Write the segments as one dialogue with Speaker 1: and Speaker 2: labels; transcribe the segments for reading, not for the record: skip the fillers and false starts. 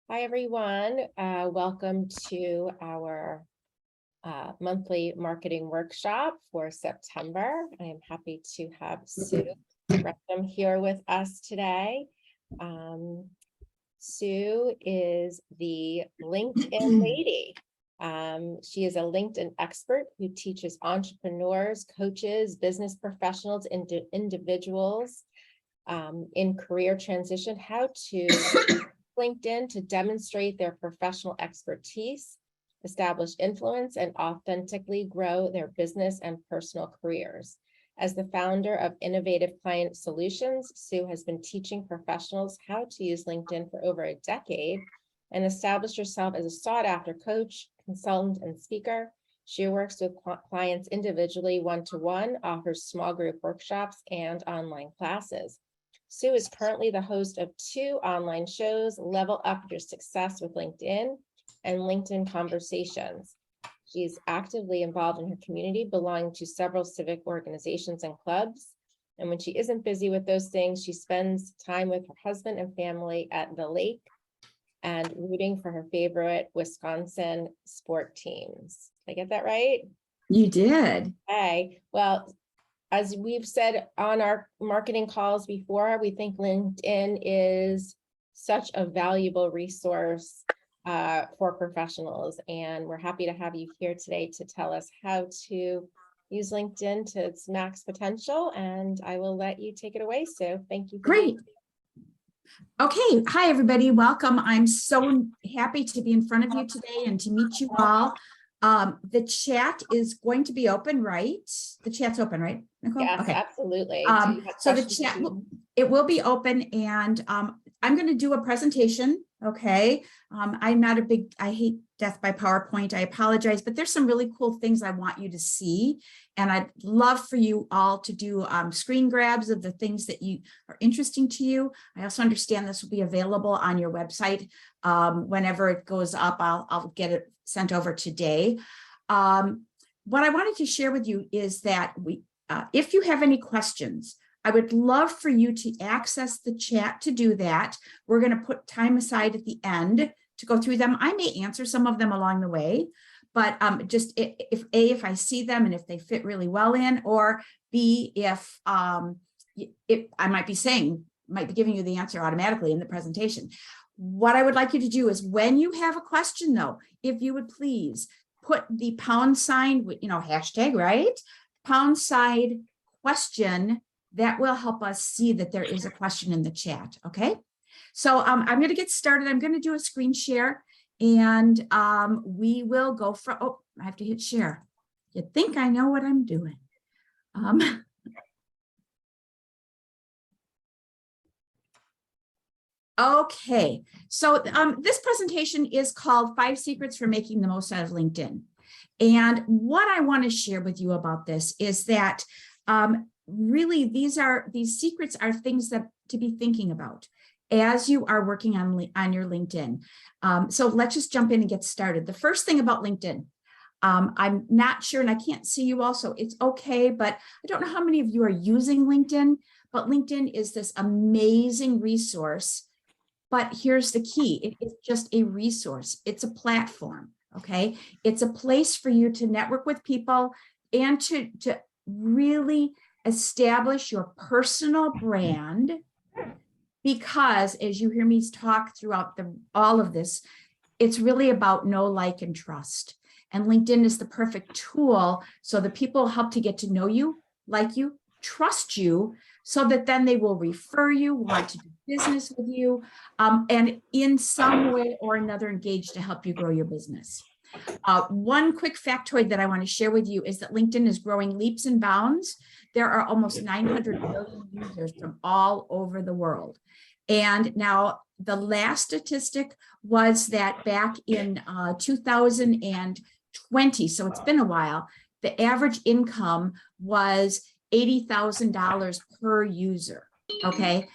Speaker 1: Hi, everyone. Welcome to our monthly marketing workshop for September. I am happy to have Sue Gresham here with us today. Sue is the LinkedIn lady. She is a LinkedIn expert who teaches entrepreneurs, coaches, business professionals, and individuals in career transition how to LinkedIn to demonstrate their professional expertise, establish influence, and authentically grow their business and personal careers. As the founder of Innovative Client Solutions, Sue has been teaching professionals how to use LinkedIn for over a decade and established herself as a sought-after coach, consultant, and speaker. She works with clients individually, one-to-one, offers small group workshops, and online classes. Sue is currently the host of 2 online shows, Level Up Your Success with LinkedIn and LinkedIn Conversations. She's actively involved in her community, belonging to several civic organizations and clubs. And when she isn't busy with those things, she spends time with her husband and family at the lake and rooting for her favorite Wisconsin sport teams. Did I get that right?
Speaker 2: You did.
Speaker 1: Okay, well, as we've said on our marketing calls before, we think LinkedIn is such a valuable resource for professionals, and we're happy to have you here today to tell us how to use LinkedIn to its max potential, and I will let you take it away, Sue. Thank you.
Speaker 2: Great. Okay. Hi, everybody. Welcome. I'm so happy to be in front of you today and to meet you all. The chat is going to be open, right? The chat's open, right, Nicole?
Speaker 1: Yes,
Speaker 2: okay.
Speaker 1: Absolutely.
Speaker 2: So the chat, it will be open, and I'm going to do a presentation. Okay. I'm not a big, I hate death by PowerPoint. I apologize, but there's some really cool things I want you to see. And I'd love for you all to do screen grabs of the things that you are interesting to you. I also understand this will be available on your website. Whenever it goes up, I'll get it sent over today. What I wanted to share with you is that if you have any questions, I would love for you to access the chat to do that. We're going to put time aside at the end to go through them. I may answer some of them along the way, but just if I see them and if they fit really well in, or B, if I might be giving you the answer automatically in the presentation. What I would like you to do is, when you have a question though, if you would please put the pound sign, hashtag, right? Pound sign question. That will help us see that there is a question in the chat, okay? So I'm going to get started. I'm going to do a screen share, and we will go for, oh, I have to hit share. You think I know what I'm doing. Okay, so this presentation is called 5 Secrets for Making the Most Out of LinkedIn. And what I want to share with you about this is that really, these secrets are things that to be thinking about as you are working on your LinkedIn. So let's just jump in and get started. The first thing about LinkedIn, I'm not sure, and I can't see you also, it's okay, but I don't know how many of you are using LinkedIn, but LinkedIn is this amazing resource. But here's the key, it is just a resource. It's a platform, okay? It's a place for you to network with people and to really establish your personal brand, because as you hear me talk throughout all of this, it's really about know, like, and trust. And LinkedIn is the perfect tool so that people help to get to know you, like you, trust you, so that then they will refer you, want to do business with you, and in some way or another engage to help you grow your business. One quick factoid that I want to share with you is that LinkedIn is growing leaps and bounds. There are almost 900 million users from all over the world. And now the last statistic was that back in 2020, so it's been a while, the average income was $80,000 per user, okay?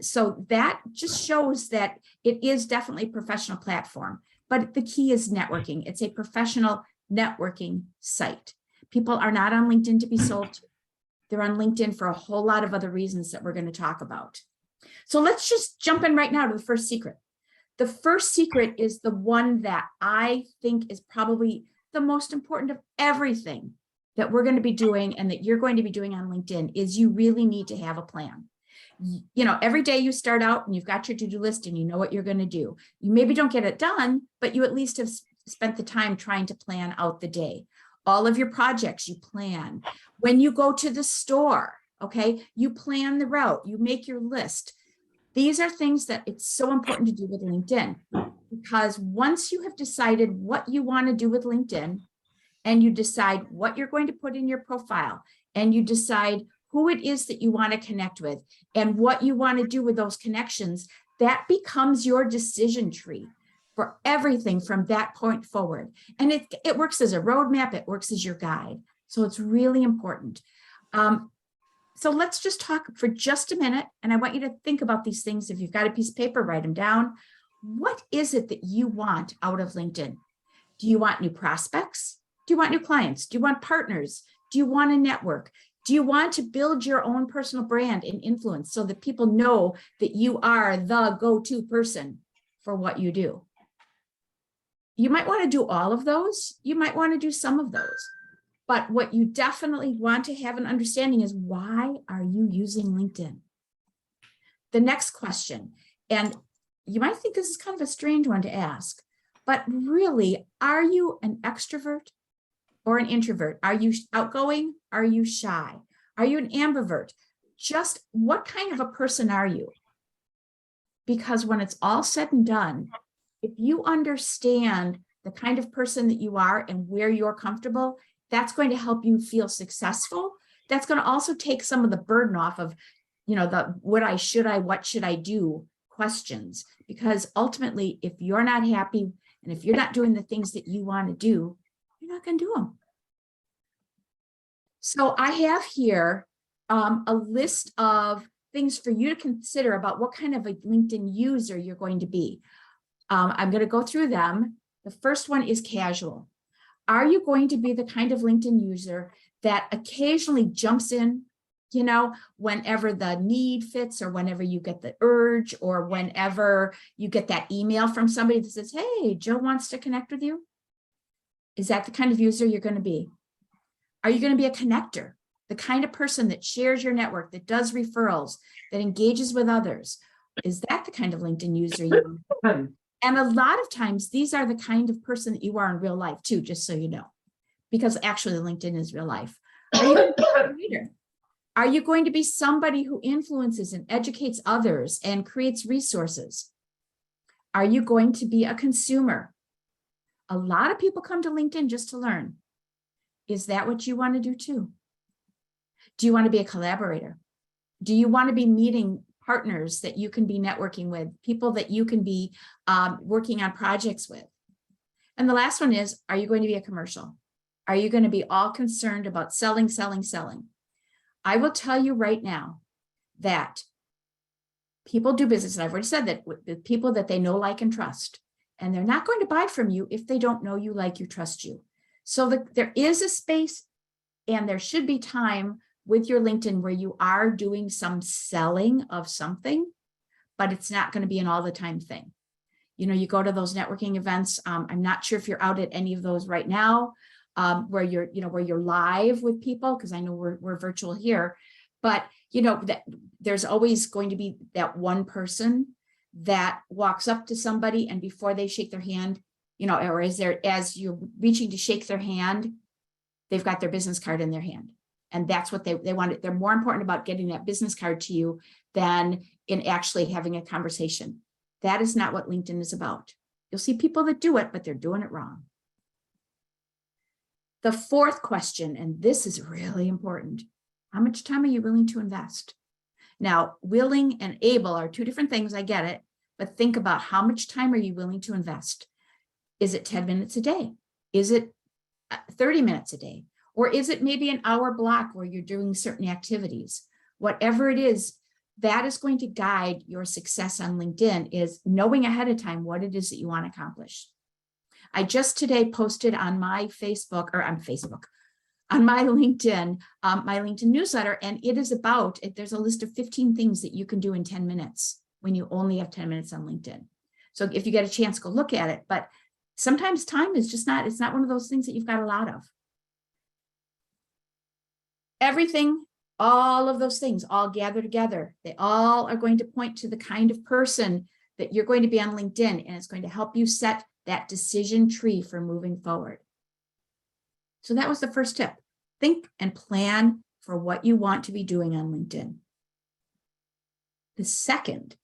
Speaker 2: So that just shows that it is definitely a professional platform. But the key is networking. It's a professional networking site. People are not on LinkedIn to be sold to. They're on LinkedIn for a whole lot of other reasons that we're going to talk about. So let's just jump in right now to the first secret. The first secret is the one that I think is probably the most important of everything that we're going to be doing and that you're going to be doing on LinkedIn is you really need to have a plan. You know, every day you start out and you've got your to-do list and you know what you're going to do. You maybe don't get it done, but you at least have spent the time trying to plan out the day. All of your projects you plan. When you go to the store, okay, you plan the route, you make your list. These are things that it's so important to do with LinkedIn, because once you have decided what you want to do with LinkedIn and you decide what you're going to put in your profile and you decide who it is that you want to connect with and what you want to do with those connections, that becomes your decision tree for everything from that point forward. And it works as a roadmap, it works as your guide. So it's really important. So let's just talk for just a minute. And I want you to think about these things. If you've got a piece of paper, write them down. What is it that you want out of LinkedIn? Do you want new prospects? Do you want new clients? Do you want partners? Do you want a network? Do you want to build your own personal brand and influence so that people know that you are the go-to person for what you do? You might want to do all of those. You might want to do some of those. But what you definitely want to have an understanding is, why are you using LinkedIn? The next question, and you might think this is kind of a strange one to ask, but really, are you an extrovert or an introvert? Are you outgoing? Are you shy? Are you an ambivert? Just what kind of a person are you? Because when it's all said and done, if you understand the kind of person that you are and where you're comfortable, that's going to help you feel successful. That's going to also take some of the burden off of, you know, the what should I do questions. Because ultimately, if you're not happy and if you're not doing the things that you want to do, you're not going to do them. So I have here a list of things for you to consider about what kind of a LinkedIn user you're going to be. I'm going to go through them. The first one is casual. Are you going to be the kind of LinkedIn user that occasionally jumps in, you know, whenever the need fits or whenever you get the urge or whenever you get that email from somebody that says, hey, Joe wants to connect with you? Is that the kind of user you're going to be? Are you going to be a connector, the kind of person that shares your network, that does referrals, that engages with others? Is that the kind of LinkedIn user you are? And a lot of times, these are the kind of person that you are in real life too, just so you know, because actually LinkedIn is real life. Are you going to be a creator? Are you going to be somebody who influences and educates others and creates resources? Are you going to be a consumer? A lot of people come to LinkedIn just to learn. Is that what you want to do too? Do you want to be a collaborator? Do you want to be meeting partners that you can be networking with, people that you can be working on projects with? And the last one is, are you going to be a commercial? Are you going to be all concerned about selling, selling, selling? I will tell you right now that people do business, and I've already said that, with people that they know, like, and trust. And they're not going to buy from you if they don't know you, like you, trust you. So there is a space, and there should be time with your LinkedIn where you are doing some selling of something, but it's not going to be an all the time thing. You know, you go to those networking events. I'm not sure if you're out at any of those right now, where you're live with people, because I know we're virtual here, but you know that there's always going to be that one person that walks up to somebody, and before they shake their hand, you know, or as you're reaching to shake their hand, they've got their business card in their hand. And that's what they want. They're more important about getting that business card to you than in actually having a conversation. That is not what LinkedIn is about. You'll see people that do it, but they're doing it wrong. The fourth question, and this is really important: how much time are you willing to invest? Now, willing and able are two different things, I get it, but think about how much time are you willing to invest? Is it 10 minutes a day? Is it 30 minutes a day? Or is it maybe an hour block where you're doing certain activities? Whatever it is, that is going to guide your success on LinkedIn, is knowing ahead of time what it is that you want to accomplish. I just today posted on my Facebook, on my LinkedIn newsletter, and it is about, there's a list of 15 things that you can do in 10 minutes when you only have 10 minutes on LinkedIn. So if you get a chance, go look at it. But sometimes time is just not, it's not one of those things that you've got a lot of. Everything, all of those things all gather together. They all are going to point to the kind of person that you're going to be on LinkedIn, and it's going to help you set that decision tree for moving forward. So that was the first tip. Think and plan for what you want to be doing on LinkedIn. The second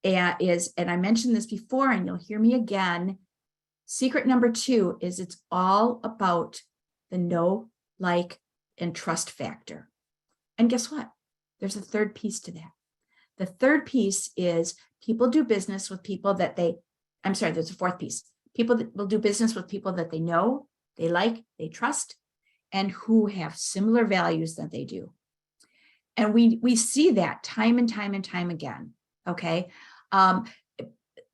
Speaker 2: is, and I mentioned this before, and you'll hear me again, secret number 2 is it's all about the know, like, and trust factor. And guess what? There's a third piece to that. The third piece is people do business with people that there's a fourth piece. People that will do business with people that they know, they like, they trust, and who have similar values that they do. And we see that time and time and time again, okay?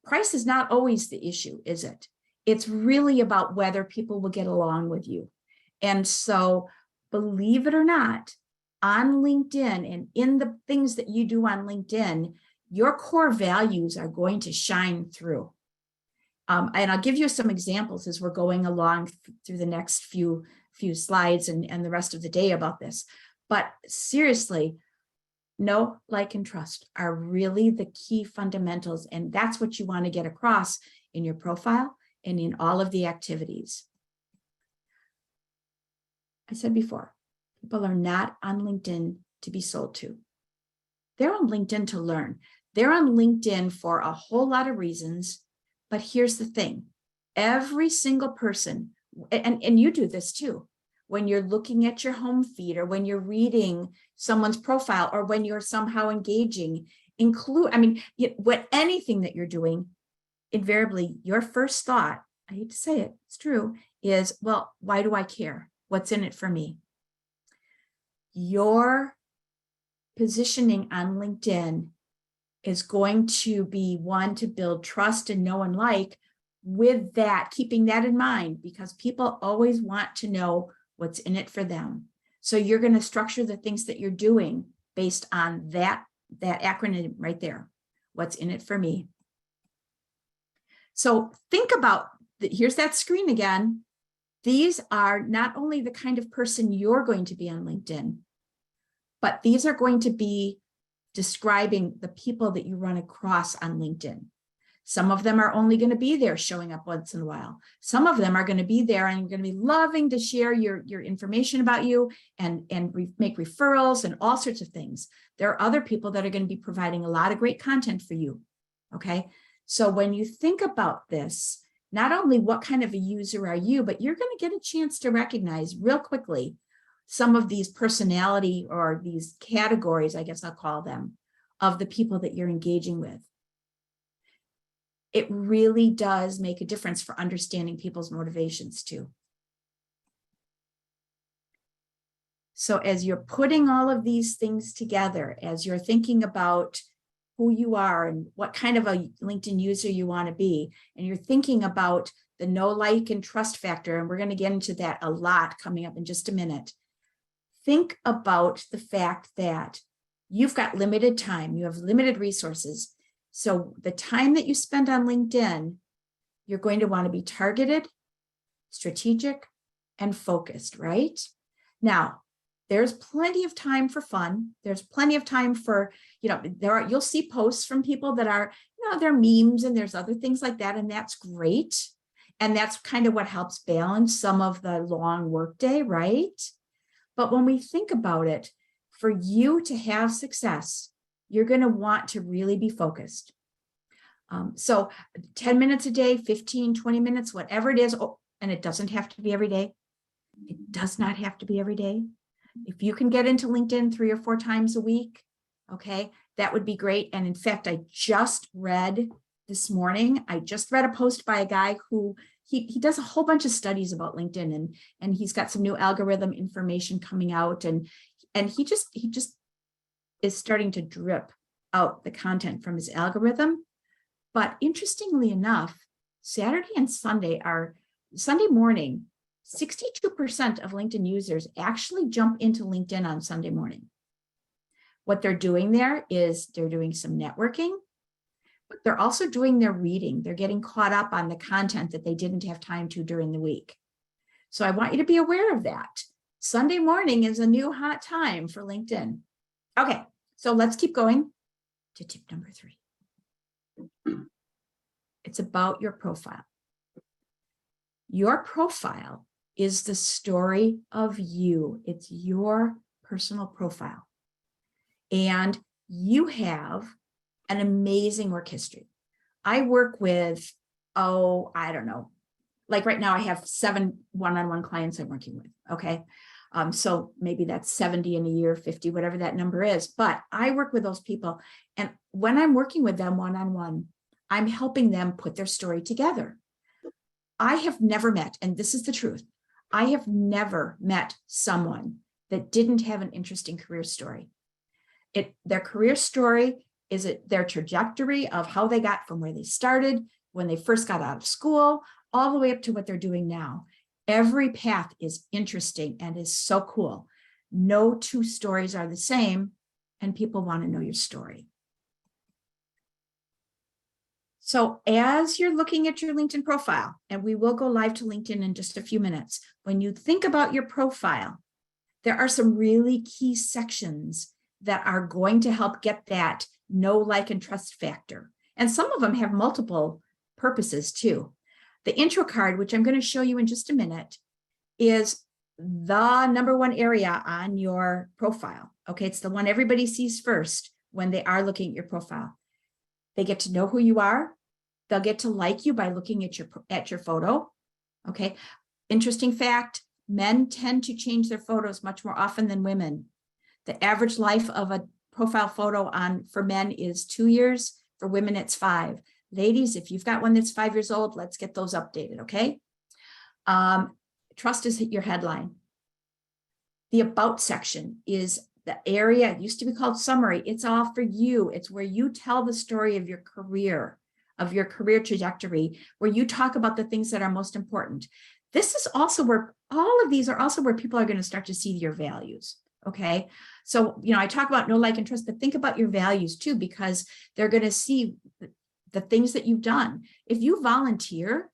Speaker 2: Price is not always the issue, is it? It's really about whether people will get along with you. And so, believe it or not, on LinkedIn and in the things that you do on LinkedIn, your core values are going to shine through. And I'll give you some examples as we're going along through the next few slides and the rest of the day about this. But seriously, know, like, and trust are really the key fundamentals. And that's what you want to get across in your profile and in all of the activities. I said before, people are not on LinkedIn to be sold to. They're on LinkedIn to learn. They're on LinkedIn for a whole lot of reasons. But here's the thing. Every single person, and you do this too, when you're looking at your home feed or when you're reading someone's profile or when you're somehow engaging, anything that you're doing, invariably your first thought, I hate to say it, it's true, is, well, why do I care? What's in it for me? Your positioning on LinkedIn is going to be one to build trust and know and like, with that, keeping that in mind, because people always want to know what's in it for them. So you're going to structure the things that you're doing based on that acronym right there. What's in it for me? So think about, here's that screen again. These are not only the kind of person you're going to be on LinkedIn, but these are going to be describing the people that you run across on LinkedIn. Some of them are only going to be there showing up once in a while. Some of them are going to be there and you're going to be loving to share your information about you and make referrals and all sorts of things. There are other people that are going to be providing a lot of great content for you. Okay. So when you think about this, not only what kind of a user are you, but you're going to get a chance to recognize real quickly some of these personality or these categories, I guess I'll call them, of the people that you're engaging with. It really does make a difference for understanding people's motivations too. So as you're putting all of these things together, as you're thinking about who you are and what kind of a LinkedIn user you want to be, and you're thinking about the know, like, and trust factor, and we're going to get into that a lot coming up in just a minute. Think about the fact that you've got limited time, you have limited resources. So the time that you spend on LinkedIn, you're going to want to be targeted, strategic, and focused, right? Now, there's plenty of time for fun. There's plenty of time for, you'll see posts from people that are, they're memes and there's other things like that. And that's great. And that's kind of what helps balance some of the long workday, right? But when we think about it, for you to have success, you're going to want to really be focused. So 10 minutes a day, 15, 20 minutes, whatever it is. Oh, and it doesn't have to be every day. It does not have to be every day. If you can get into LinkedIn 3 or 4 times a week, okay, that would be great. And in fact, I just read this morning, I just read a post by a guy who he does a whole bunch of studies about LinkedIn and he's got some new algorithm information coming out and he just is starting to drip out the content from his algorithm. But interestingly enough, Saturday and Sunday morning 62% of LinkedIn users actually jump into LinkedIn on Sunday morning. What they're doing there is they're doing some networking, but they're also doing their reading. They're getting caught up on the content that they didn't have time to during the week. So I want you to be aware of that. Sunday morning is a new hot time for LinkedIn. Okay, so let's keep going to tip number 3. It's about your profile. Your profile is the story of you. It's your personal profile. And you have an amazing work history. I work with, I don't know, like right now I have 7 one-on-one clients I'm working with, okay? So maybe that's 70 in a year, 50, whatever that number is. But I work with those people. And when I'm working with them one-on-one, I'm helping them put their story together. I have never met, and this is the truth, I have never met someone that didn't have an interesting career story. Their career story is their trajectory of how they got from where they started, when they first got out of school, all the way up to what they're doing now. Every path is interesting and is so cool. No 2 stories are the same, and people want to know your story. So as you're looking at your LinkedIn profile, and we will go live to LinkedIn in just a few minutes, when you think about your profile, there are some really key sections that are going to help get that know, like, and trust factor. And some of them have multiple purposes too. The intro card, which I'm going to show you in just a minute, is the number 1 area on your profile. Okay, it's the one everybody sees first when they are looking at your profile. They get to know who you are. They'll get to like you by looking at your photo. Okay, interesting fact, men tend to change their photos much more often than women. The average life of a profile photo for men is 2 years. For women, it's 5. Ladies, if you've got one that's 5 years old, let's get those updated, okay? Trust is your headline. The about section is the area, it used to be called summary. It's all for you. It's where you tell the story of your career trajectory, where you talk about the things that are most important. This is also where, all of these are also where people are going to start to see your values. Okay. So, I talk about know, like, and trust, but think about your values too, because they're going to see the things that you've done. If you volunteer,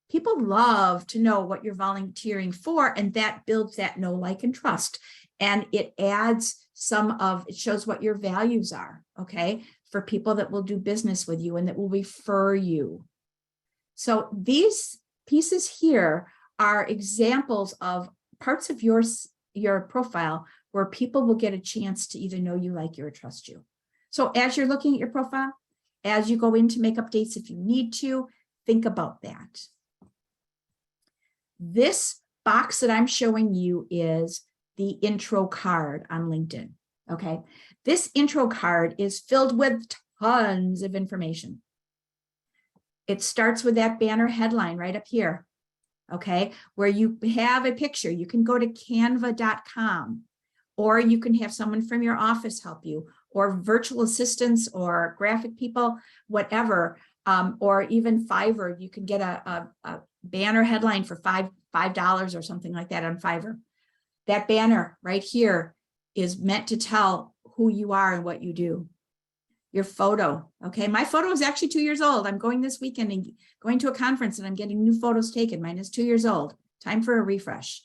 Speaker 2: people love to know what you're volunteering for, and that builds that know, like, and trust. And it adds it shows what your values are, okay, for people that will do business with you and that will refer you. So these pieces here are examples of parts of your profile where people will get a chance to either know you, like you, or trust you. So as you're looking at your profile, as you go in to make updates, if you need to, think about that. This box that I'm showing you is the intro card on LinkedIn. Okay. This intro card is filled with tons of information. It starts with that banner headline right up here. Okay, where you have a picture. You can go to canva.com, or you can have someone from your office help you, or virtual assistants, or graphic people, whatever, or even Fiverr. You can get a banner headline for $5 or something like that on Fiverr. That banner right here is meant to tell who you are and what you do. Your photo, okay? My photo is actually 2 years old. I'm going this weekend and going to a conference, and I'm getting new photos taken. Mine is 2 years old. Time for a refresh.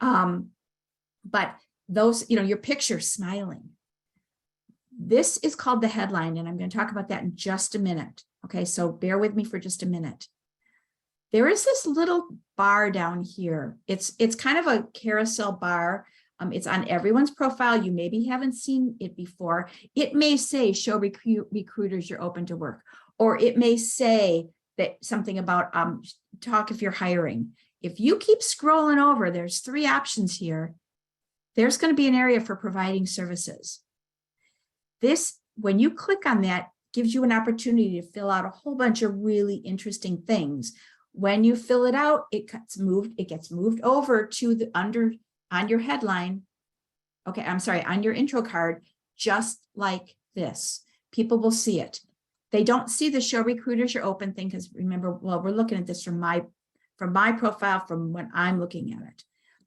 Speaker 2: But those, your picture smiling. This is called the headline, and I'm going to talk about that in just a minute. Okay, so bear with me for just a minute. There is this little bar down here. It's kind of a carousel bar. It's on everyone's profile. You maybe haven't seen it before. It may say, show recruiters you're open to work, or it may say that something about talk if you're hiring. If you keep scrolling over, there's 3 options here. There's going to be an area for providing services. This, when you click on that, gives you an opportunity to fill out a whole bunch of really interesting things. When you fill it out, it gets moved over to the on your headline. Okay, I'm sorry, on your intro card, just like this. People will see it. They don't see the show recruiters you're open thing, because remember, well, we're looking at this from my from my profile, from when I'm looking at it.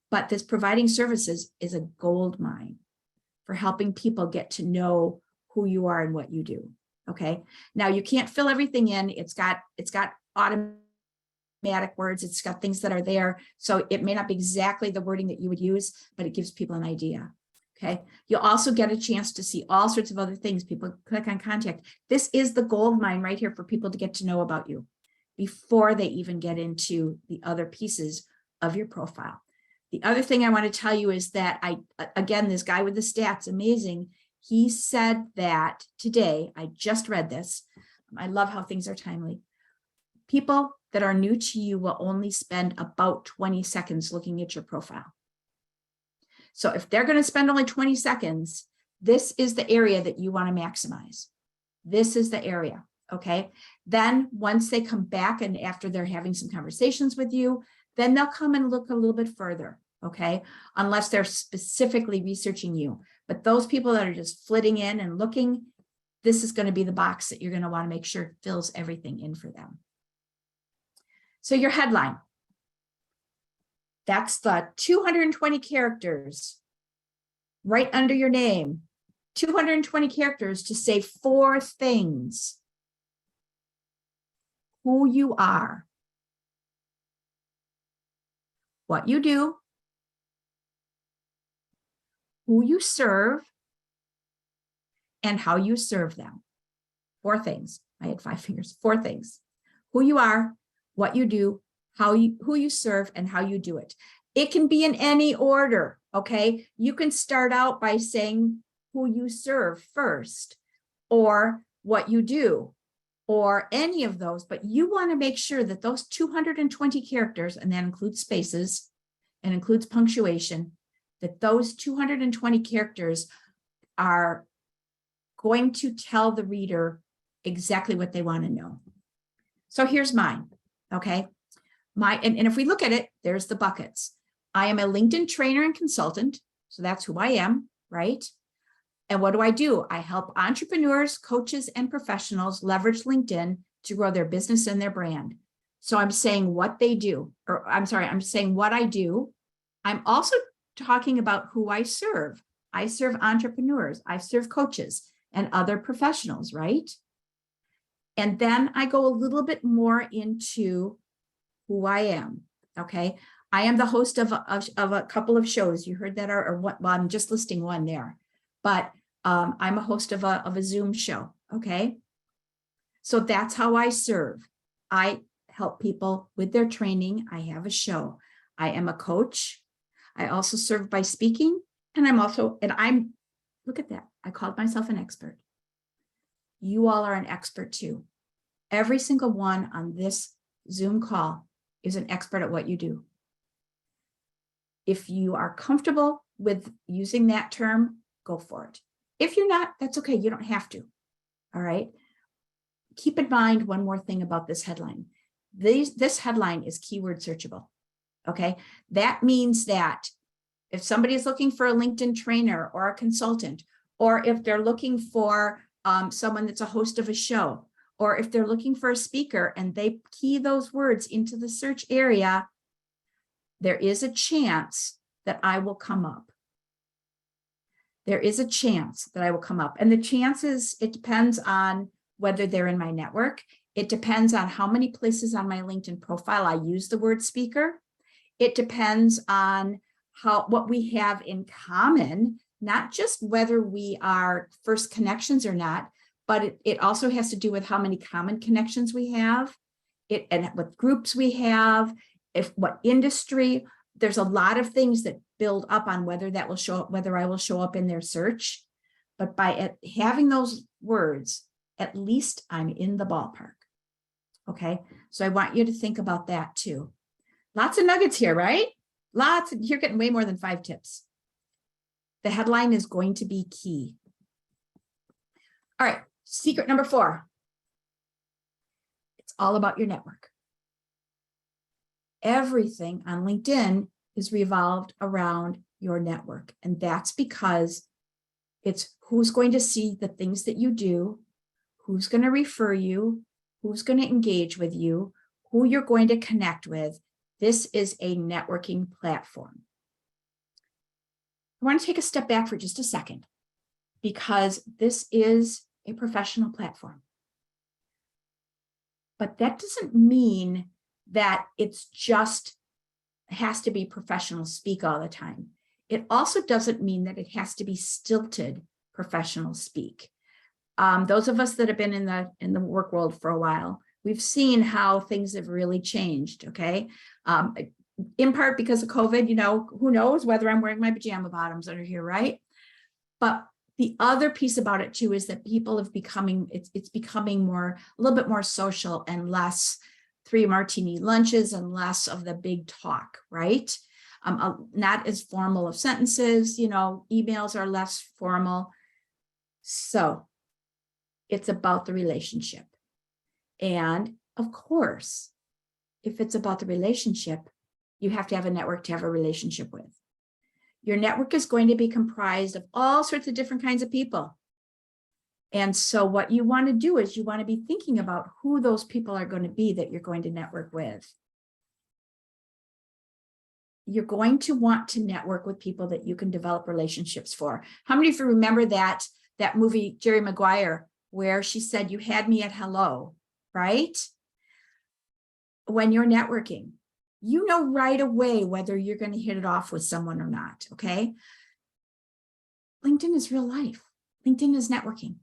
Speaker 2: But this providing services is a gold mine for helping people get to know who you are and what you do. Okay. Now you can't fill everything in. It's got automatic words. It's got things that are there. So it may not be exactly the wording that you would use, but it gives people an idea. Okay. You'll also get a chance to see all sorts of other things. People click on contact. This is the gold mine right here for people to get to know about you before they even get into the other pieces of your profile. The other thing I want to tell you is that again, this guy with the stats, amazing. He said that today, I just read this. I love how things are timely. People that are new to you will only spend about 20 seconds looking at your profile. So if they're going to spend only 20 seconds, this is the area that you want to maximize. This is the area. Okay. Then once they come back and after they're having some conversations with you, then they'll come and look a little bit further. Okay. Unless they're specifically researching you. But those people that are just flitting in and looking, this is going to be the box that you're going to want to make sure fills everything in for them. So your headline. That's the 220 characters right under your name. 220 characters to say 4 things. Who you are, what you do, who you serve, and how you serve them. 4 things. I had 5 fingers. 4 things. Who you are, what you do, who you serve, and how you do it. It can be in any order, okay? You can start out by saying who you serve first, or what you do, or any of those, but you want to make sure that those 220 characters, and that includes spaces and includes punctuation, that those 220 characters are going to tell the reader exactly what they want to know. So here's mine, okay? And if we look at it, there's the buckets. I am a LinkedIn trainer and consultant, so that's who I am, right? And what do? I help entrepreneurs, coaches, and professionals leverage LinkedIn to grow their business and their brand. So I'm saying what they do, or I'm saying what I do. I'm also talking about who I serve. I serve entrepreneurs, I serve coaches and other professionals, right? And then I go a little bit more into who I am, okay? I am the host of a couple of shows. You heard that, well, I'm just listing one there, but I'm a host of a Zoom show, okay? So that's how I serve. I help people with their training. I have a show. I am a coach. I also serve by speaking, and I'm, look at that. I called myself an expert. You all are an expert too. Every single one on this Zoom call is an expert at what you do. If you are comfortable with using that term, go for it. If you're not, that's okay. You don't have to. All right. Keep in mind one more thing about this headline. This headline is keyword searchable. Okay. That means that if somebody is looking for a LinkedIn trainer or a consultant, or if they're looking for someone that's a host of a show, or if they're looking for a speaker and they key those words into the search area, there is a chance that I will come up. There is a chance that I will come up. And the chances, it depends on whether they're in my network. It depends on how many places on my LinkedIn profile I use the word speaker. It depends on what we have in common, not just whether we are first connections or not, but it also has to do with how many common connections we have, and what groups we have, what industry. There's a lot of things that build up on whether that will show up, whether I will show up in their search. But by having those words, at least I'm in the ballpark. Okay, so I want you to think about that too. Lots of nuggets here, right? You're getting way more than 5 tips. The headline is going to be key. All right, secret number 4. It's all about your network. Everything on LinkedIn is revolved around your network. And that's because it's who's going to see the things that you do, who's going to refer you, who's going to engage with you, who you're going to connect with. This is a networking platform. I want to take a step back for just a second because this is a professional platform. But that doesn't mean that it's just has to be professional speak all the time. It also doesn't mean that it has to be stilted professional speak. Those of us that have been in the work world for a while, we've seen how things have really changed, okay? In part because of COVID, who knows whether I'm wearing my pajama bottoms under here, right? But the other piece about it too is that people have it's becoming a little bit more social and less 3 martini lunches and less of the big talk, right? Not as formal of sentences, emails are less formal. So it's about the relationship. And of course, if it's about the relationship, you have to have a network to have a relationship with. Your network is going to be comprised of all sorts of different kinds of people. And so what you want to do is you want to be thinking about who those people are going to be that you're going to network with. You're going to want to network with people that you can develop relationships for. How many of you remember that movie, Jerry Maguire, where she said, "You had me at hello," right? When you're networking, you know right away whether you're going to hit it off with someone or not, okay? LinkedIn is real life. LinkedIn is networking.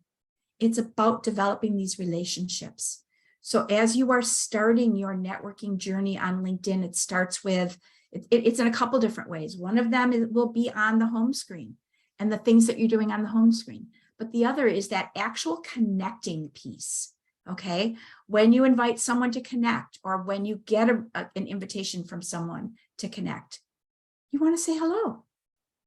Speaker 2: It's about developing these relationships. So as you are starting your networking journey on LinkedIn, it starts with, it's in a couple different ways. One of them will be on the home screen and the things that you're doing on the home screen. But the other is that actual connecting piece. Okay, when you invite someone to connect or when you get an invitation from someone to connect, you want to say hello.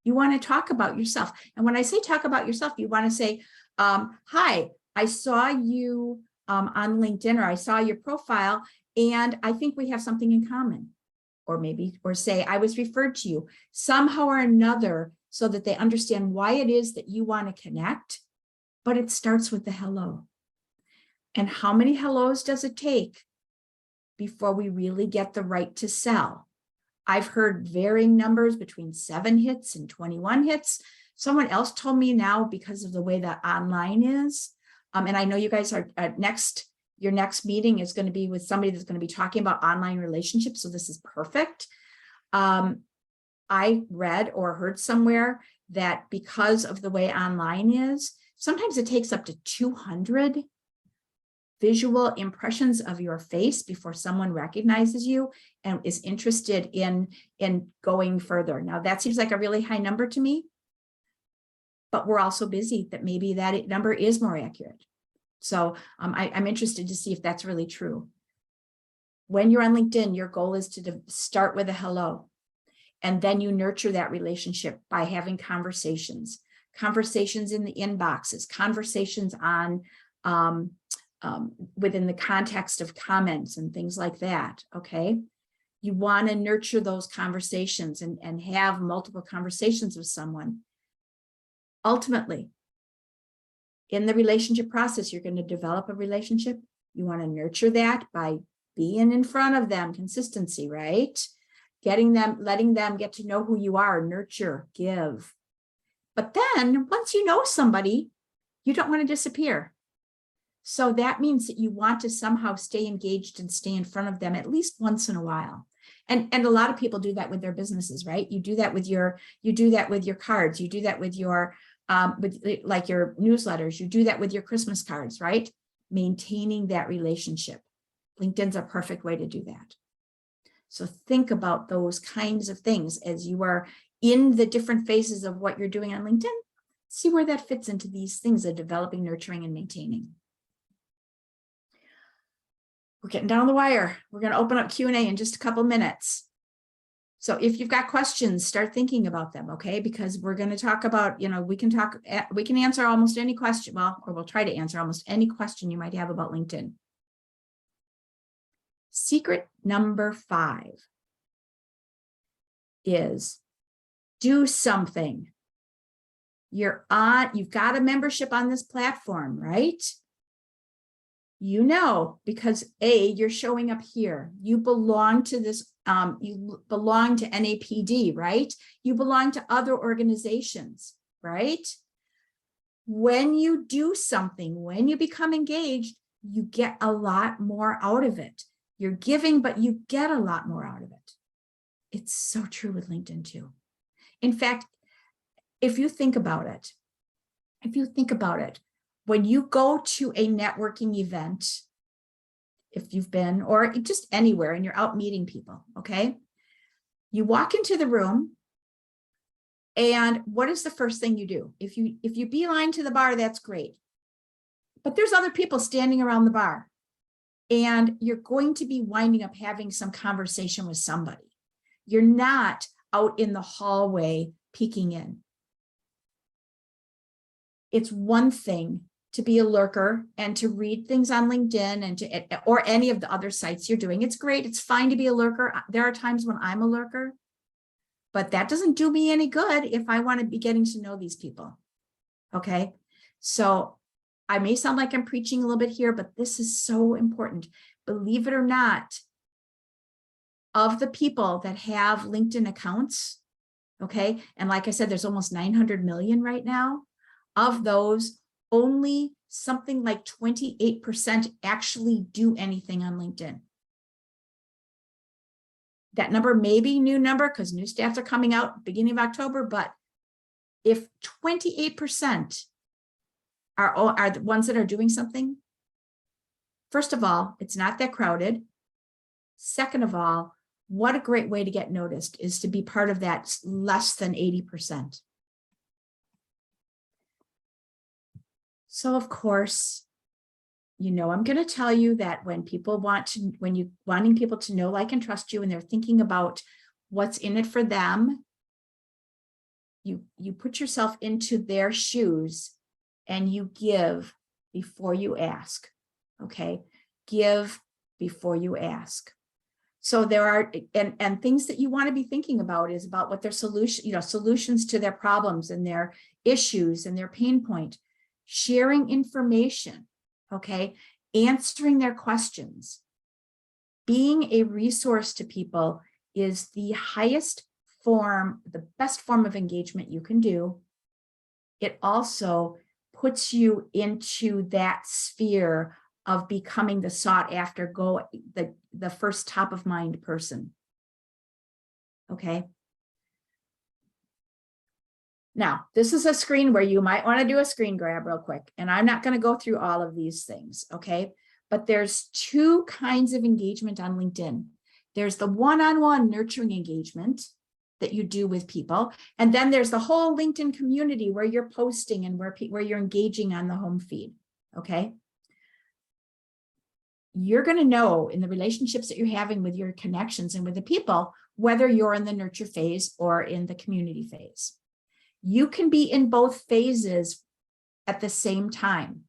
Speaker 2: You want to talk about yourself. And when I say talk about yourself, you want to say, hi, I saw you on LinkedIn, or I saw your profile, and I think we have something in common. Or say, I was referred to you somehow or another so that they understand why it is that you want to connect. But it starts with the hello. And how many hellos does it take before we really get the right to sell? I've heard varying numbers between 7 hits and 21 hits. Someone else told me now, because of the way that online is, and I know you guys are your next meeting is going to be with somebody that's going to be talking about online relationships. So this is perfect. I read or heard somewhere that because of the way online is, sometimes it takes up to 200 visual impressions of your face before someone recognizes you and is interested in going further. Now, that seems like a really high number to me, but we're also busy that maybe that number is more accurate. So I'm interested to see if that's really true. When you're on LinkedIn, your goal is to start with a hello, and then you nurture that relationship by having conversations in the inboxes, conversations on within the context of comments and things like that, okay? You want to nurture those conversations and have multiple conversations with someone. Ultimately, in the relationship process, you're going to develop a relationship. You want to nurture that by being in front of them, consistency, right? Letting them get to know who you are, nurture, give. But then once you know somebody, you don't want to disappear. So that means that you want to somehow stay engaged and stay in front of them at least once in a while. And a lot of people do that with their businesses, right? You do that with your cards. You do that with your like your newsletters. You do that with your Christmas cards, right? Maintaining that relationship. LinkedIn's a perfect way to do that. So think about those kinds of things as you are in the different phases of what you're doing on LinkedIn. See where that fits into these things of developing, nurturing, and maintaining. We're getting down the wire. We're going to open up Q&A in just a couple minutes. So if you've got questions, start thinking about them, okay? Because we're going to talk about, we can answer almost any question, or we'll try to answer almost any question you might have about LinkedIn. Secret number 5 is do something. You've got a membership on this platform, right? You know, because you're showing up here. You belong to this, you belong to NAPD, right? You belong to other organizations, right? When you do something, when you become engaged, you get a lot more out of it. You're giving, but you get a lot more out of it. It's so true with LinkedIn too. In fact, if you think about it, when you go to a networking event, if you've been, or just anywhere and you're out meeting people, okay? You walk into the room and what is the first thing you do? If you beeline to the bar, that's great. But there's other people standing around the bar and you're going to be winding up having some conversation with somebody. You're not out in the hallway peeking in. It's one thing to be a lurker and to read things on LinkedIn and or any of the other sites you're doing. It's great. It's fine to be a lurker. There are times when I'm a lurker, but that doesn't do me any good if I want to be getting to know these people. Okay. So I may sound like I'm preaching a little bit here, but this is so important. Believe it or not, of the people that have LinkedIn accounts, okay, and like I said, there's almost 900 million right now. Of those, only something like 28% actually do anything on LinkedIn. That number may be a new number because new stats are coming out beginning of October, but if 28% are the ones that are doing something, first of all, it's not that crowded. Second of all, what a great way to get noticed is to be part of that less than 80%. So of course, you know, I'm going to tell you that when people wanting people to know, like, and trust you, and they're thinking about what's in it for them, you put yourself into their shoes and you give before you ask. Okay. Give before you ask. So there are, and things that you want to be thinking about is about what their solutions to their problems and their issues and their pain point, sharing information, okay, answering their questions. Being a resource to people is the highest form, the best form of engagement you can do. It also puts you into that sphere of becoming the sought after, the first top of mind person. Okay. Now, this is a screen where you might want to do a screen grab real quick, and I'm not going to go through all of these things. Okay. But there's two kinds of engagement on LinkedIn. There's the one-on-one nurturing engagement that you do with people. And then there's the whole LinkedIn community where you're posting and where you're engaging on the home feed. Okay. You're going to know in the relationships that you're having with your connections and with the people, whether you're in the nurture phase or in the community phase. You can be in both phases at the same time.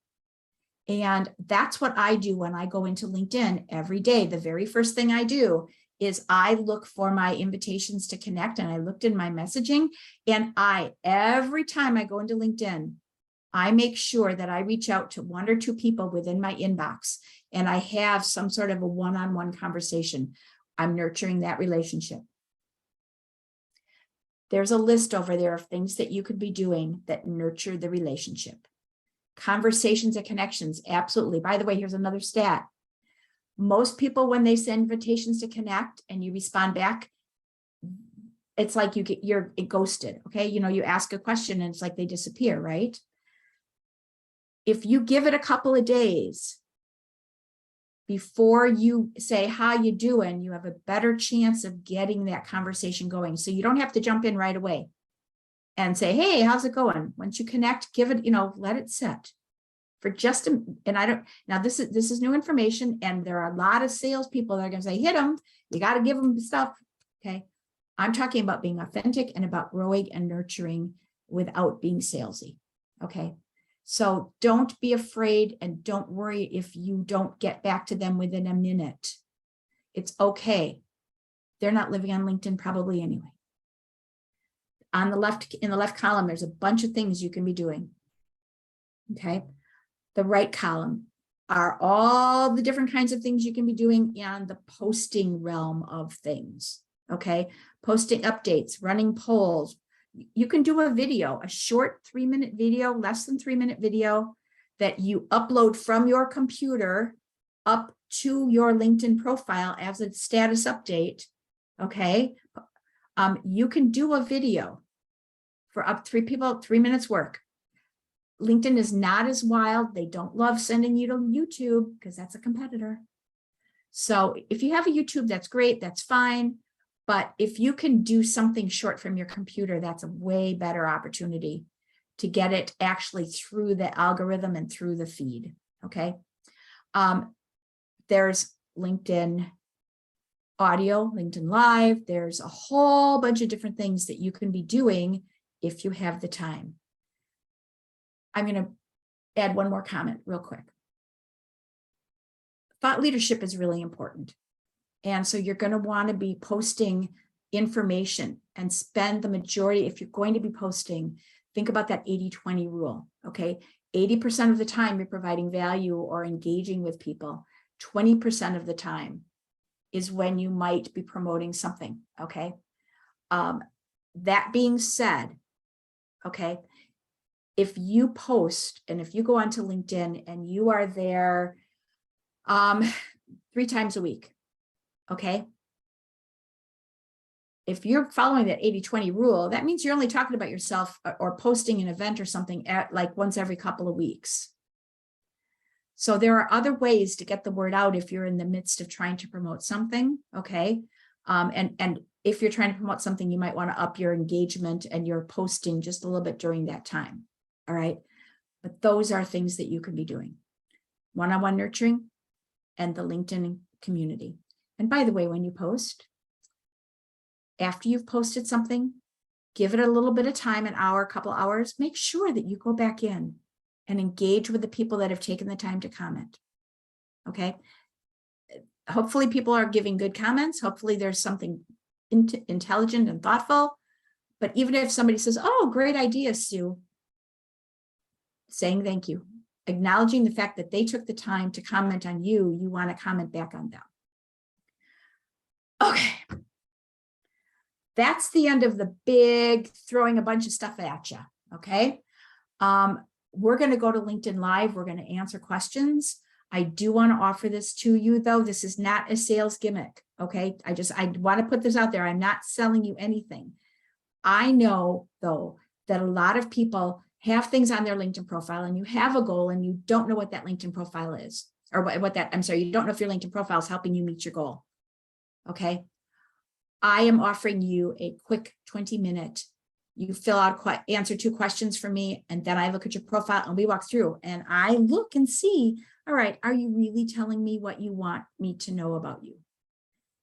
Speaker 2: And that's what I do when I go into LinkedIn every day. The very first thing I do is I look for my invitations to connect, and I looked in my messaging, and every time I go into LinkedIn, I make sure that I reach out to one or two people within my inbox and I have some sort of a one-on-one conversation. I'm nurturing that relationship. There's a list over there of things that you could be doing that nurture the relationship. Conversations and connections, absolutely. By the way, here's another stat. Most people, when they send invitations to connect and you respond back, it's like you're ghosted. Okay. You know, you ask a question and it's like they disappear, right? If you give it a couple of days before you say, how you doing, you have a better chance of getting that conversation going. So you don't have to jump in right away and say, hey, how's it going? Once you connect, give it, let it set for just this is new information. And there are a lot of salespeople that are going to say, hit them, you got to give them stuff. Okay. I'm talking about being authentic and about growing and nurturing without being salesy. Okay. So don't be afraid and don't worry if you don't get back to them within a minute. It's okay. They're not living on LinkedIn probably anyway. On the left, in the left column, there's a bunch of things you can be doing. Okay. The right column, are all the different kinds of things you can be doing in the posting realm of things. Okay, posting updates, running polls. You can do a video, a short 3-minute video, less than 3-minute video that you upload from your computer up to your LinkedIn profile as a status update. Okay, you can do a video for up to 3 minutes work. LinkedIn is not as wild. They don't love sending you to YouTube because that's a competitor. So if you have a YouTube, that's great, that's fine. But if you can do something short from your computer, that's a way better opportunity to get it actually through the algorithm and through the feed. Okay. There's LinkedIn audio, LinkedIn Live. There's a whole bunch of different things that you can be doing if you have the time. I'm going to add one more comment real quick. Thought leadership is really important. And so you're going to want to be posting information and spend the majority, if you're going to be posting, think about that 80-20 rule. Okay. 80% of the time you're providing value or engaging with people. 20% of the time is when you might be promoting something. Okay. That being said, okay, if you post and if you go onto LinkedIn and you are there 3 times a week, okay, if you're following that 80-20 rule, that means you're only talking about yourself or posting an event or something at like once every couple of weeks. So there are other ways to get the word out if you're in the midst of trying to promote something, okay? And if you're trying to promote something, you might want to up your engagement and your posting just a little bit during that time, all right? But those are things that you can be doing. One-on-one nurturing and the LinkedIn community. And by the way, when you post, after you've posted something, give it a little bit of time, an hour, a couple hours, make sure that you go back in and engage with the people that have taken the time to comment. Okay. Hopefully people are giving good comments. Hopefully there's something intelligent and thoughtful. But even if somebody says, oh, great idea, Sue, saying thank you, acknowledging the fact that they took the time to comment on you, you want to comment back on them. Okay. That's the end of the big throwing a bunch of stuff at you. Okay. We're going to go to LinkedIn Live. We're going to answer questions. I do want to offer this to you, though. This is not a sales gimmick. Okay. I want to put this out there. I'm not selling you anything. I know, though, that a lot of people have things on their LinkedIn profile and you have a goal and you don't know what that LinkedIn profile is, or you don't know if your LinkedIn profile is helping you meet your goal. Okay. I am offering you a quick 20-minute, you fill out, answer 2 questions for me, and then I look at your profile and we walk through and I look and see, all right, are you really telling me what you want me to know about you?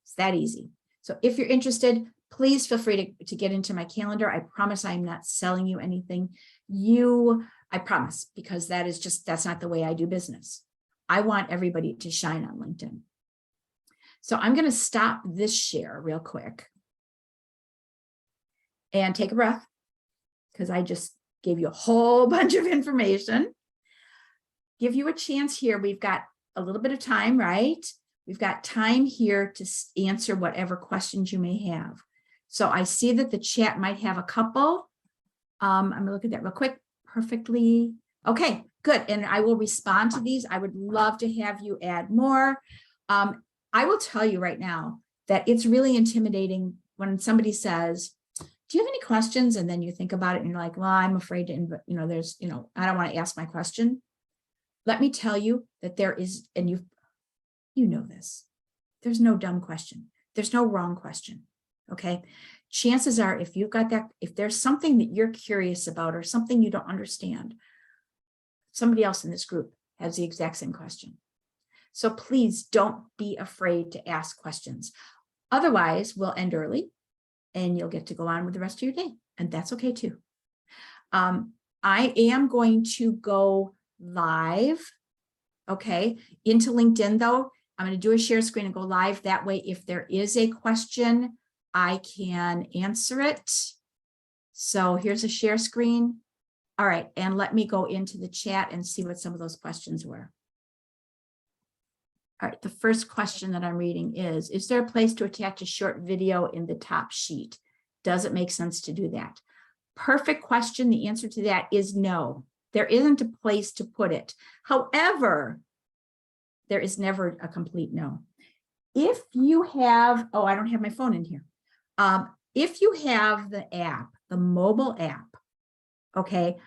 Speaker 2: It's that easy. So if you're interested, please feel free to get into my calendar. I promise I'm not selling you anything. I promise, because that's not the way I do business. I want everybody to shine on LinkedIn. So I'm going to stop this share real quick and take a breath because I just gave you a whole bunch of information. Give you a chance here. We've got a little bit of time, right? We've got time here to answer whatever questions you may have. So I see that the chat might have a couple. I'm going to look at that real quick. Perfectly. Okay, good. And I will respond to these. I would love to have you add more. I will tell you right now that it's really intimidating when somebody says, do you have any questions? And then you think about it and you're like, well, I'm afraid to, I don't want to ask my question. Let me tell you that there is, and you know this, there's no dumb question. There's no wrong question. Okay. Chances are, if you've got that, if there's something that you're curious about or something you don't understand, somebody else in this group has the exact same question. So please don't be afraid to ask questions. Otherwise, we'll end early and you'll get to go on with the rest of your day. And that's okay too. I am going to go live, okay, into LinkedIn though. I'm going to do a share screen and go live. That way, if there is a question, I can answer it. So here's a share screen. All right, and let me go into the chat and see what some of those questions were. All right, the first question that I'm reading is there a place to attach a short video in the top sheet? Does it make sense to do that? Perfect question. The answer to that is no. There isn't a place to put it. However, there is never a complete no. If you have, oh, I don't have my phone in here. If you have the app, the mobile app, okay,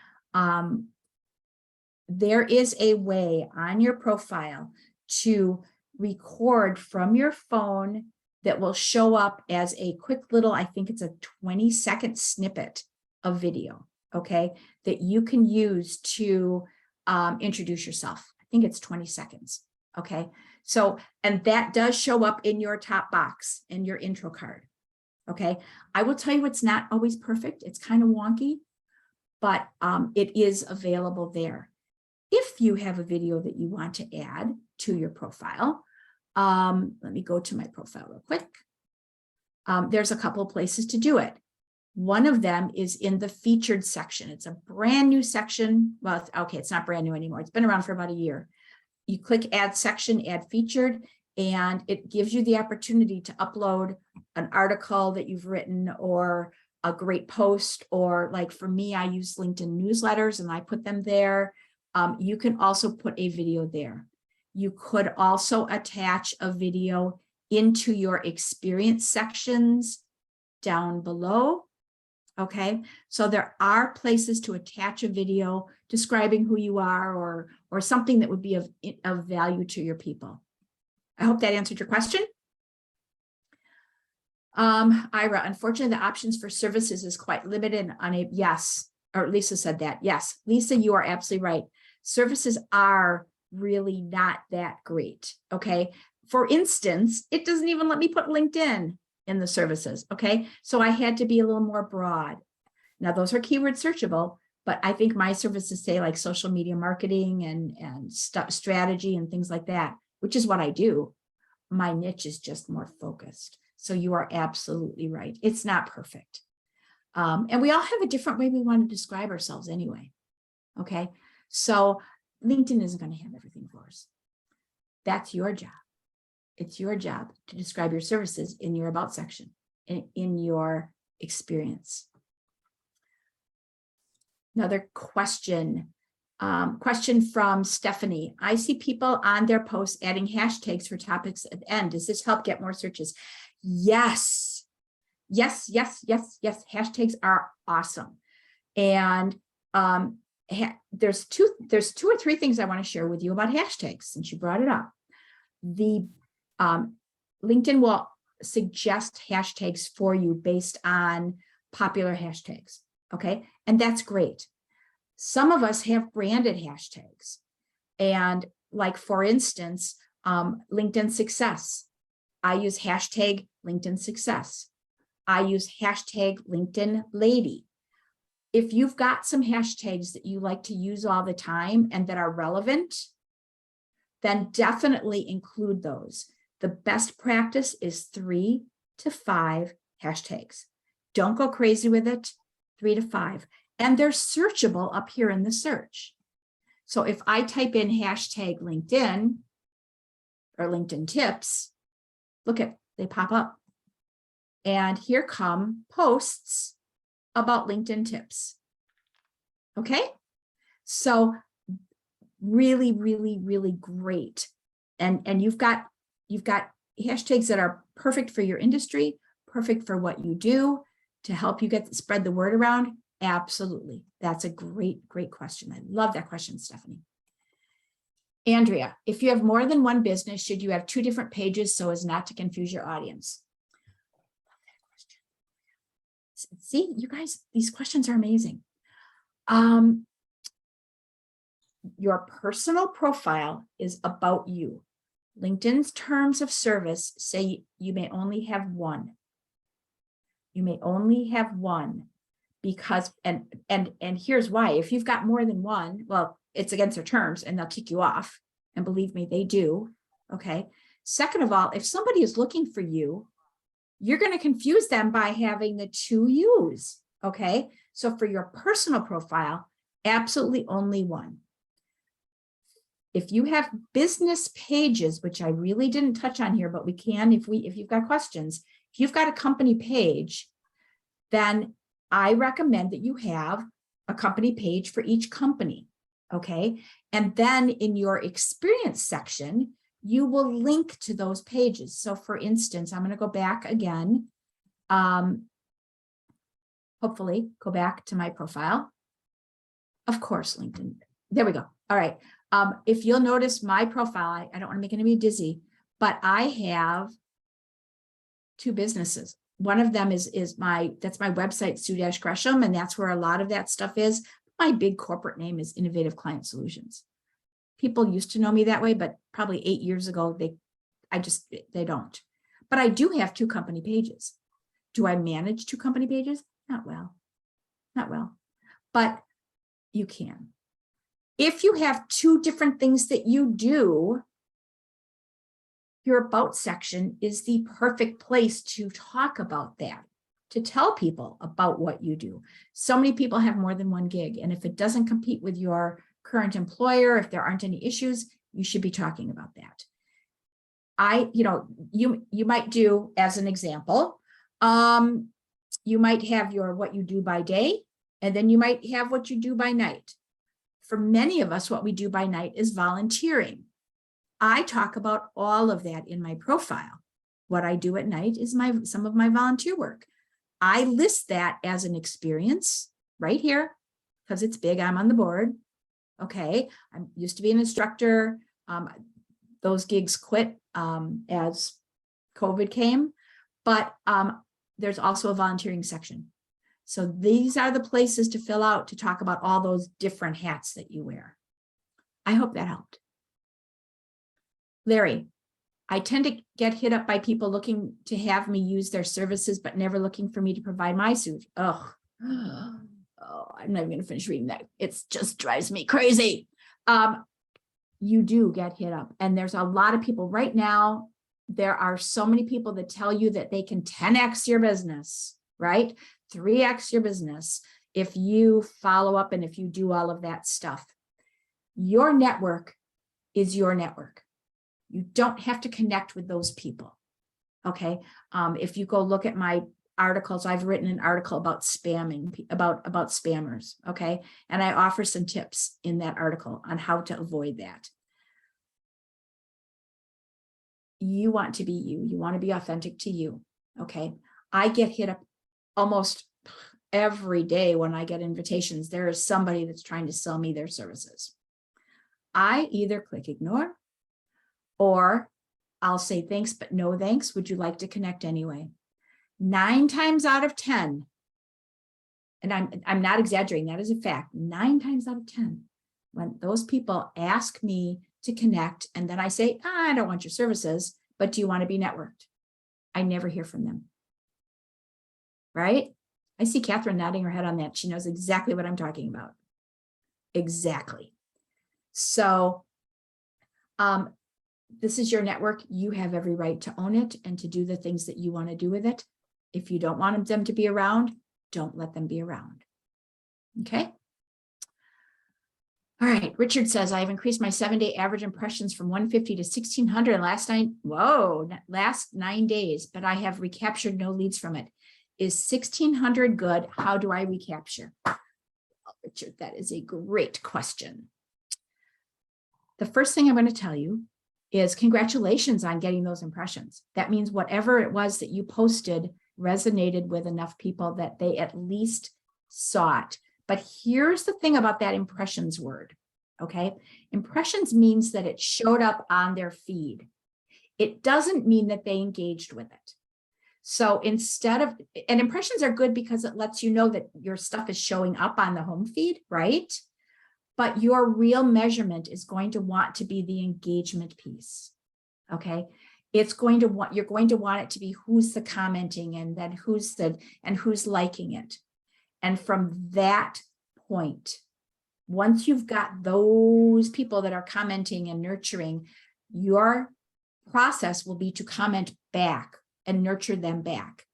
Speaker 2: there is a way on your profile to record from your phone that will show up as a quick little, I think it's a 20-second snippet of video, okay, that you can use to introduce yourself. I think it's 20 seconds, okay? So, and that does show up in your top box, in your intro card, okay? I will tell you it's not always perfect. It's kind of wonky, but it is available there. If you have a video that you want to add to your profile, let me go to my profile real quick. There's a couple of places to do it. One of them is in the featured section. It's a brand new section. Well, okay, it's not brand new anymore. It's been around for about a year. You click add section, add featured, and it gives you the opportunity to upload an article that you've written or a great post, or like for me, I use LinkedIn newsletters and I put them there. You can also put a video there. You could also attach a video into your experience sections down below. Okay, so there are places to attach a video describing who you are or something that would be of value to your people. I hope that answered your question. Ira, unfortunately, the options for services is quite limited on a yes, or Lisa said that. Yes, Lisa, you are absolutely right. Services are really not that great. Okay. For instance, it doesn't even let me put LinkedIn in the services. Okay. So I had to be a little more broad. Now those are keyword searchable, but I think my services say like social media marketing and strategy and things like that, which is what I do. My niche is just more focused. So you are absolutely right. It's not perfect. And we all have a different way we want to describe ourselves anyway. Okay. So LinkedIn isn't going to have everything for us. That's your job. It's your job to describe your services in your about section, in your experience. Another question. Question from Stephanie. I see people on their posts adding hashtags for topics at the end. Does this help get more searches? Yes. Yes, yes, yes, yes. Hashtags are awesome. And there's two or three things I want to share with you about hashtags since you brought it up. The LinkedIn will suggest hashtags for you based on popular hashtags. Okay, and that's great. Some of us have branded hashtags, and like for instance, LinkedIn success. I use hashtag LinkedIn success. I use hashtag LinkedIn lady. If you've got some hashtags that you like to use all the time and that are relevant, then definitely include those. The best practice is 3 to 5 hashtags. Don't go crazy with it, 3 to 5. And they're searchable up here in the search. So if I type in hashtag LinkedIn or LinkedIn tips, look at, they pop up. And here come posts about LinkedIn tips. Okay, so really, really, really great. And you've got hashtags that are perfect for your industry, perfect for what you do to help you spread the word around. Absolutely. That's a great question. I love that question, Stephanie. Andrea, if you have more than one business, should you have 2 different pages so as not to confuse your audience? See, you guys, these questions are amazing. Your personal profile is about you. LinkedIn's terms of service say you may only have one. You may only have one because, and here's why. If you've got more than one, well, it's against their terms and they'll kick you off. And believe me, they do. Okay. Second of all, if somebody is looking for you, you're going to confuse them by having the 2 U's. Okay. So for your personal profile, absolutely only one. if you have business pages, which I really didn't touch on here, but we can if you've got questions, if you've got a company page, then I recommend that you have a company page for each company. Okay. And then in your experience section, you will link to those pages. So for instance, I'm going to go back again. Hopefully go back to my profile. Of course, LinkedIn. There we go. All right. If you'll notice my profile, I don't want to make anybody dizzy, but I have two businesses. One of them that's my website, Sue-Gresham, and that's where a lot of that stuff is. My big corporate name is Innovative Client Solutions. People used to know me that way, but probably 8 years ago, they don't. But I do have two company pages. Do I manage two company pages? Not well, but you can. If you have two different things that you do, your about section is the perfect place to talk about that, to tell people about what you do. So many people have more than one gig, and if it doesn't compete with your current employer, if there aren't any issues, you should be talking about that. You might do, as an example, you might have your what you do by day, and then you might have what you do by night. For many of us, what we do by night is volunteering. I talk about all of that in my profile. What I do at night is some of my volunteer work. I list that as an experience right here because it's big. I'm on the board. Okay. I used to be an instructor. Those gigs quit as COVID came, but there's also a volunteering section. So these are the places to fill out to talk about all those different hats that you wear. I hope that helped. Larry, I tend to get hit up by people looking to have me use their services, but never looking for me to provide my suit. Oh, I'm not even going to finish reading that. It just drives me crazy. You do get hit up. And there's a lot of people right now. There are so many people that tell you that they can 10x your business, right? 3x your business if you follow up and if you do all of that stuff. Your network is your network. You don't have to connect with those people. Okay. If you go look at my articles, I've written an article about spamming, about spammers. Okay. And I offer some tips in that article on how to avoid that. You want to be you. You want to be authentic to you. Okay. I get hit up almost every day when I get invitations. There is somebody that's trying to sell me their services. I either click ignore, or I'll say thanks, but no thanks. Would you like to connect anyway? 9 times out of 10, and I'm not exaggerating, that is a fact, 9 times out of 10, when those people ask me to connect, and then I say, I don't want your services, but do you want to be networked? I never hear from them. Right? I see Catherine nodding her head on that. She knows exactly what I'm talking about. Exactly. So, this is your network. You have every right to own it and to do the things that you want to do with it. If you don't want them to be around, don't let them be around. Okay. All right. Richard says, I've increased my 7-day average impressions from 150 to 1600 last 9 days, but I have recaptured no leads from it. Is 1600 good? How do I recapture? Oh, Richard, that is a great question. The first thing I'm going to tell you is congratulations on getting those impressions. That means whatever it was that you posted resonated with enough people that they at least saw it. But here's the thing about that impressions word, okay? Impressions means that it showed up on their feed. It doesn't mean that they engaged with it. So instead of, and impressions are good because it lets you know that your stuff is showing up on the home feed, right? But your real measurement is going to want to be the engagement piece, okay? It's going to want, you're going to want it to be who's the commenting and then who's liking it. And from that point, once you've got those people that are commenting and nurturing, your process will be to comment back and nurture them back.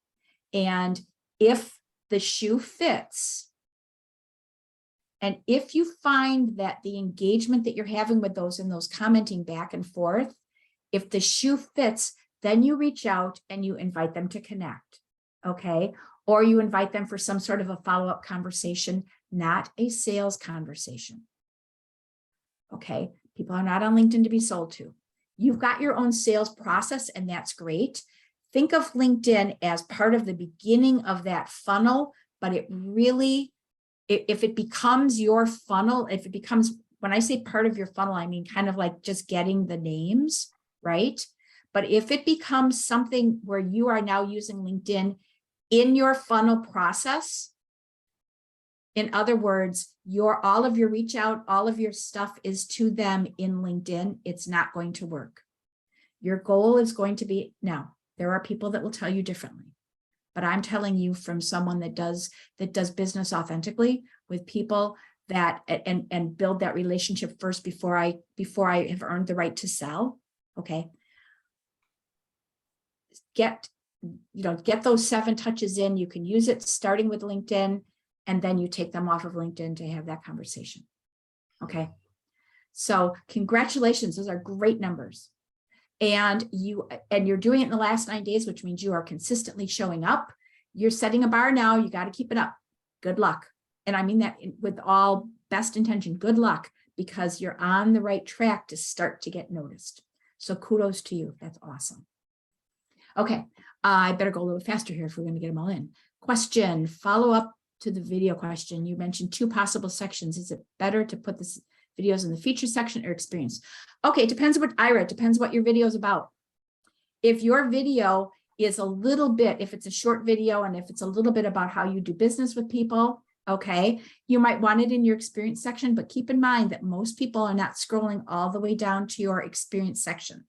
Speaker 2: And if the shoe fits, And if you find that the engagement that you're having with those and those commenting back and forth, if the shoe fits, then you reach out and you invite them to connect. Okay. Or you invite them for some sort of a follow-up conversation, not a sales conversation. Okay. People are not on LinkedIn to be sold to. You've got your own sales process, and that's great. Think of LinkedIn as part of the beginning of that funnel, but it really, if it becomes your funnel, if it becomes, when I say part of your funnel, I mean kind of like just getting the names, right? But if it becomes something where you are now using LinkedIn in your funnel process, in other words, all of your reach out, all of your stuff is to them in LinkedIn, it's not going to work. Your goal is going to be, now, there are people that will tell you differently, but I'm telling you from someone that does business authentically with people that and build that relationship first before I have earned the right to sell. Okay. Get those 7 touches in. You can use it starting with LinkedIn, and then you take them off of LinkedIn to have that conversation. Okay. So congratulations. Those are great numbers. And you're doing it in the last 9 days, which means you are consistently showing up. You're setting a bar now. You got to keep it up. Good luck. And I mean that with all best intention. Good luck, because you're on the right track to start to get noticed. So kudos to you. That's awesome. Okay. I better go a little faster here if we're going to get them all in. Question, follow up to the video question. You mentioned 2 possible sections. Is it better to put this videos in the feature section or experience? Okay, it depends it depends what your video is about. If your video is a little bit, if it's a short video and if it's a little bit about how you do business with people, okay, you might want it in your experience section, but keep in mind that most people are not scrolling all the way down to your experience section.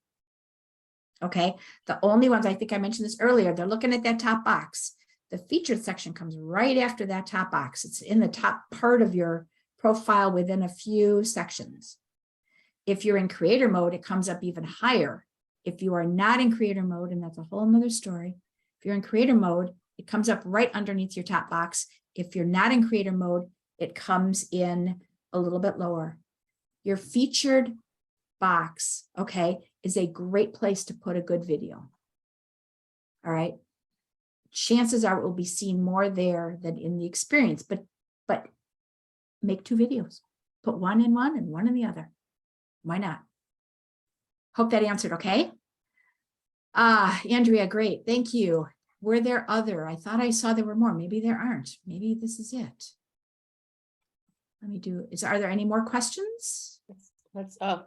Speaker 2: Okay, the only ones, I think I mentioned this earlier, they're looking at that top box. The featured section comes right after that top box. It's in the top part of your profile within a few sections. If you're in creator mode, it comes up even higher. If you are not in creator mode, and that's a whole nother story, if you're in creator mode, it comes up right underneath your top box. If you're not in creator mode, it comes in a little bit lower. Your featured box, okay, is a great place to put a good video. All right. Chances are it will be seen more there than in the experience, but make 2 videos. Put one in one and one in the other. Why not? Hope that answered, okay? Andrea, great. Thank you. Were there other? I thought I saw there were more. Maybe there aren't. Maybe this is it. Let me do, are there any more questions?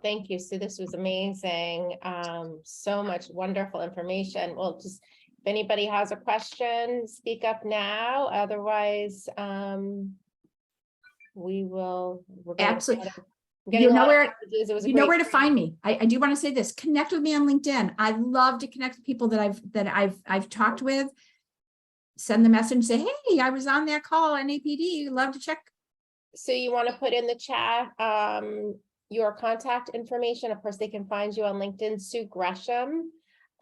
Speaker 1: Thank you, Sue. This was amazing. So much wonderful information. Well, just if anybody has a question, speak up now. Otherwise, we're
Speaker 2: Absolutely.
Speaker 1: You know
Speaker 2: where to find me. I do want to say this. Connect with me on LinkedIn. I love to connect with people that I've talked with. Send the message, say, hey, I was on that call on APD. Love to check.
Speaker 1: So you want to put in the chat your contact information. Of course, they can find you on LinkedIn, Sue Gresham.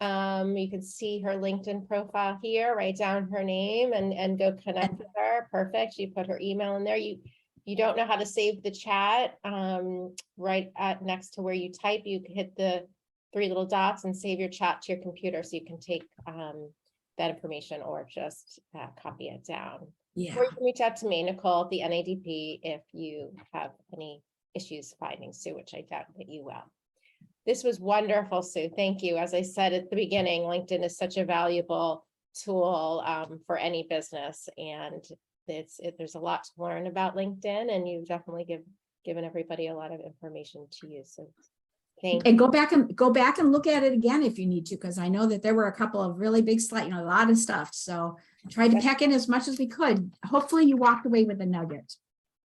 Speaker 1: You can see her LinkedIn profile here, write down her name and go connect with her. Perfect. She put her email in there. You don't know how to save the chat, right next to where you type, you can hit the 3 little dots and save your chat to your computer so you can take that information or just copy it down.
Speaker 2: Yeah.
Speaker 1: Or you can reach out to me, Nicole, at the NADP, if you have any issues finding Sue, which I doubt that you will. This was wonderful, Sue. Thank you. As I said at the beginning, LinkedIn is such a valuable tool for any business, and there's a lot to learn about LinkedIn, and you've definitely given everybody a lot of information to use. So thank you.
Speaker 2: And go back and look at it again if you need to, because I know that there were a couple of really big slides, a lot of stuff. So I tried to pack in as much as we could. Hopefully you walked away with a nugget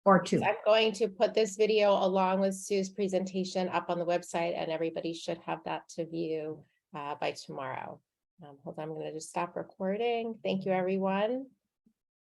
Speaker 2: or 2.
Speaker 1: I'm going to put this video along with Sue's presentation up on the website, and everybody should have that to view by tomorrow. Hold on, I'm going to just stop recording. Thank you, everyone.